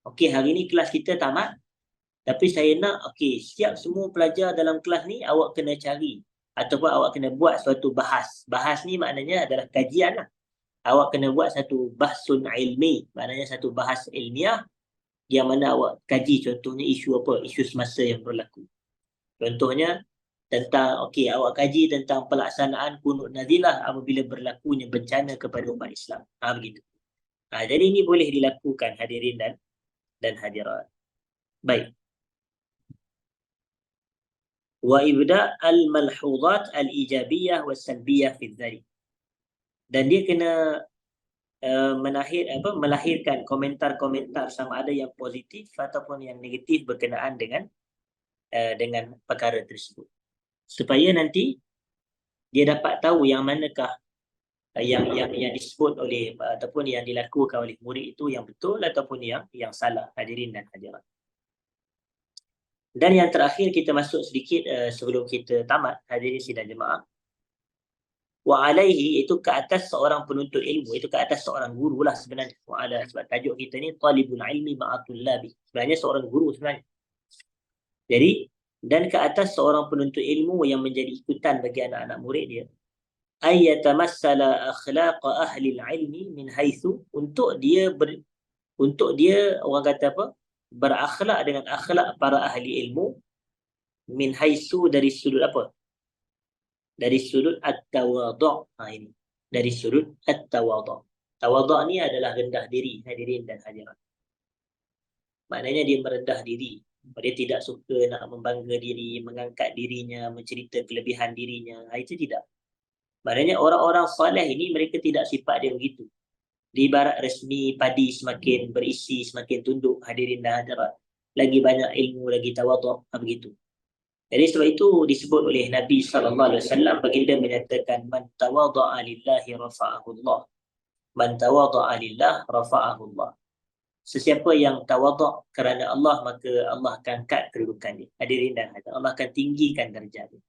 Okey, hari ni kelas kita tamat, tapi saya nak, okey, siap semua pelajar dalam kelas ni, awak kena cari ataupun awak kena buat suatu bahas. Bahas ni maknanya adalah kajian lah. Awak kena buat satu bahsun ilmi, maknanya satu bahas ilmiah yang mana awak kaji, contohnya isu apa? Isu semasa yang berlaku. Contohnya tentang, okey, awak kaji tentang pelaksanaan kunut nazilah apabila berlakunya bencana kepada umat Islam. Begitu. Jadi ini boleh dilakukan, hadirin dan hadirat. Baik. Wa ibda al-malhudat al-ijabiyah was-salbiyah fi dzalik. Dan dia kena melahirkan komentar-komentar sama ada yang positif ataupun yang negatif berkenaan dengan perkara tersebut, supaya nanti dia dapat tahu yang manakah yang disebut oleh ataupun yang dilakukan oleh murid itu yang betul ataupun yang salah, hadirin dan hadirat. Dan yang terakhir, kita masuk sedikit sebelum kita tamat, hadirin sidang jemaah. Wa alaihi, itu ke atas seorang penuntut ilmu, itu ke atas seorang guru lah sebenarnya. Wa ala, sebab tajuk kita ni talibul ilmi ma'atul labi, sebenarnya seorang guru sebenarnya. Jadi, dan ke atas seorang penuntut ilmu yang menjadi ikutan bagi anak-anak murid dia, ayyatamassala akhlaqa ahli ilmi min haitsu, untuk dia orang kata apa, berakhlak dengan akhlak para ahli ilmu, min haitsu, dari sudut apa? Dari sudut at-tawadhu'. Ini dari sudut at-tawadhu'. Tawadhu' ni adalah rendah diri, hadirin dan hadirat. Maknanya dia merendah diri. Dia tidak suka nak membangga diri, mengangkat dirinya, mencerita kelebihan dirinya. Itu tidak. Maknanya orang-orang soleh ini, mereka tidak sifat dia begitu. Di ibarat resmi padi semakin berisi, semakin tunduk, hadirin dan hadirat. Lagi banyak ilmu, lagi tawadhu', begitu. Jadi sebab itu disebut oleh Nabi SAW, baginda menyatakan, man tawadha'a lillahi rafa'ahullah. Man tawadha'a lillah rafa'ahullah. Sesiapa yang tawadhu' kerana Allah, maka Allah akan angkat kedudukannya. Hadirin dan hadirat, Allah akan tinggikan darjatnya.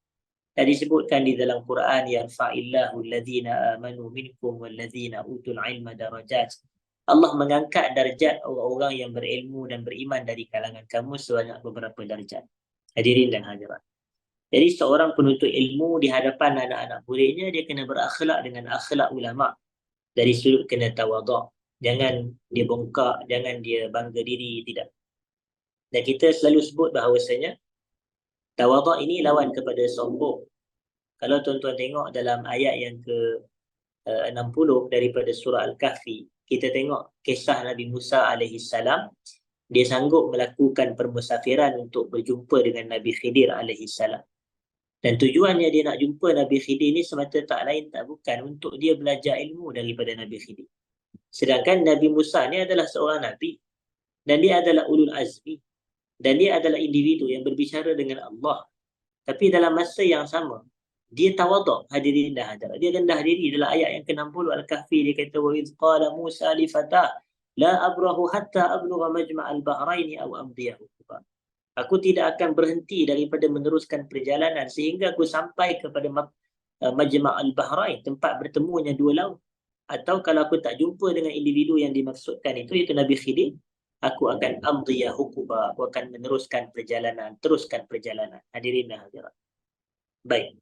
Dan disebutkan di dalam Quran, yarfa'illahu alladhina amanu minkum walladhina utul ilma darajat. Allah mengangkat darjat orang-orang yang berilmu dan beriman dari kalangan kamu sebanyak beberapa darjat. Hadirin dan hadirat. Jadi seorang penuntut ilmu di hadapan anak-anak muridnya, dia kena berakhlak dengan akhlak ulama. Dari sudut kena tawaduk. Jangan dia bongkak, jangan dia bangga diri, tidak. Dan kita selalu sebut bahawasanya tawaduk ini lawan kepada sombong. Kalau tuan-tuan tengok dalam ayat yang ke 60 daripada surah Al-Kahfi, kita tengok kisah Nabi Musa alaihi salam. Dia sanggup melakukan permusafiran untuk berjumpa dengan Nabi Khidir alaihi salam. Dan tujuannya dia nak jumpa Nabi Khidir ni semata tak lain tak bukan untuk dia belajar ilmu daripada Nabi Khidir. Sedangkan Nabi Musa ni adalah seorang Nabi. Dan dia adalah ulul azmi. Dan dia adalah individu yang berbicara dengan Allah. Tapi dalam masa yang sama, dia tawaduk, hadirin dan hadirat. Dia rendah diri. Dalam ayat yang ke-60 Al-Kahfi, dia kata, وَإِذْ قَالَ مُوسَى لِفَتَاهُ لَا أَبْرَحُ حَتَّى أَبْلُغَ مَجْمَعَ الْبَحْرَيْنِ أَوْ أَمْضِيَ حُقُبًا. Aku tidak akan berhenti daripada meneruskan perjalanan sehingga aku sampai kepada Majma' al-Bahrain, tempat bertemunya dua laut. Atau kalau aku tak jumpa dengan individu yang dimaksudkan itu, iaitu Nabi Khidir, aku akan amdiyah hukuba, aku akan meneruskan perjalanan, teruskan perjalanan. Hadirin dan hadirat. Baik.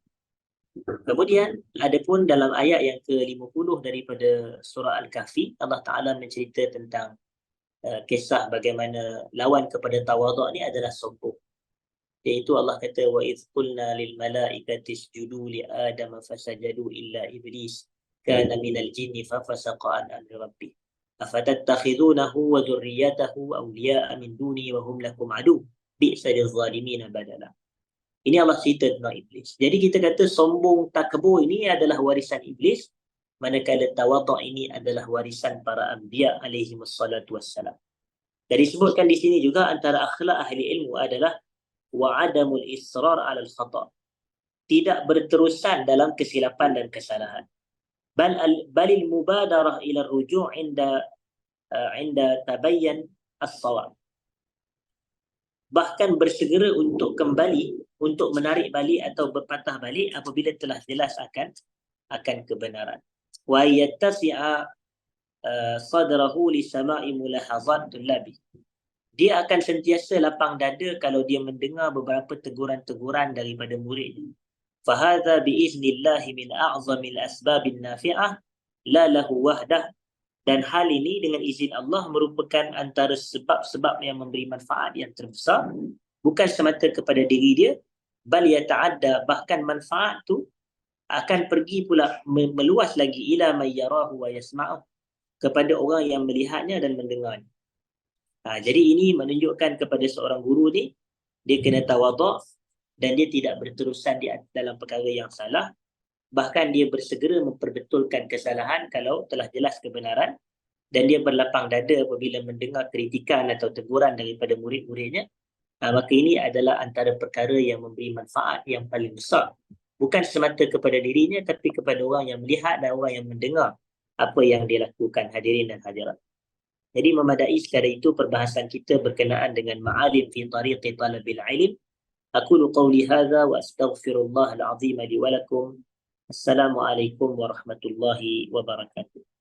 Kemudian, adapun dalam ayat yang ke-50 daripada surah Al-Kahfi, Allah Ta'ala mencerita tentang kisah bagaimana lawan kepada tawaduk ni adalah sombong. Iaitu Allah kata, وَإِذْ قُلْنَا لِلْمَلَائِكَةِ اسْجُدُوا لِآدَمَ فَسَجَدُوا إِلَّا إِبْلِيسَ كَانَ مِنَ الْجِنِّ فَفَسَقَ عَنْ أَمْرِ رَبِّهِ أَفَتَتَّخِذُونَهُ وَذُرِّيَّتَهُ أَوْلِيَاءَ مِنْ دُونِي وَهُمْ لَكُمْ عَدُوٌّ بِئْسَ لِلظَّالِمِينَ بَدَلًا. Ini Allah cerita tentang Iblis. Jadi kita kata sombong takabur ini adalah warisan Iblis, manakala tawaduk ini adalah warisan para anbiya alaihi wassalatu wassalam. Jadi sebutkan di sini juga antara akhlak ahli ilmu adalah wa'adamul israr alal khata'. Tidak berterusan dalam kesilapan dan kesalahan. Balil mubadarah ila ruju' inda tabayyan as-sawab. Bahkan bersegera untuk kembali, untuk menarik balik atau berpatah balik apabila telah jelas akan kebenaran. Wa yattasi'a sadrahu li sama'i mulahazat tullabi. Dia akan sentiasa lapang dada kalau dia mendengar beberapa teguran-teguran daripada muridnya. Fahadha biiznillahi min a'zamil asbabin nafi'ah la lahu wahdah. Dan hal ini dengan izin Allah merupakan antara sebab-sebab yang memberi manfaat yang terbesar, bukan semata kepada diri dia, bal yata'adda, bahkan manfaat tu akan pergi pula meluas lagi ila may yarahu wa yasma'u, kepada orang yang melihatnya dan mendengarnya. Jadi ini menunjukkan kepada seorang guru ni, dia kena tawaduk dan dia tidak berterusan dalam perkara yang salah. Bahkan dia bersegera memperbetulkan kesalahan kalau telah jelas kebenaran, dan dia berlapang dada apabila mendengar kritikan atau teguran daripada murid-muridnya. Maka ini adalah antara perkara yang memberi manfaat yang paling besar, bukan semata kepada dirinya, tapi kepada orang yang melihat dan orang yang mendengar apa yang dia lakukan, hadirin dan hadirat. Jadi memadai sekadar itu perbahasan kita berkenaan dengan ma'alim fi tariqi talabil ilm. Aqulu qawli hadha wa astaghfirullah al-azim li wa lakum. Assalamualaikum warahmatullahi wabarakatuh.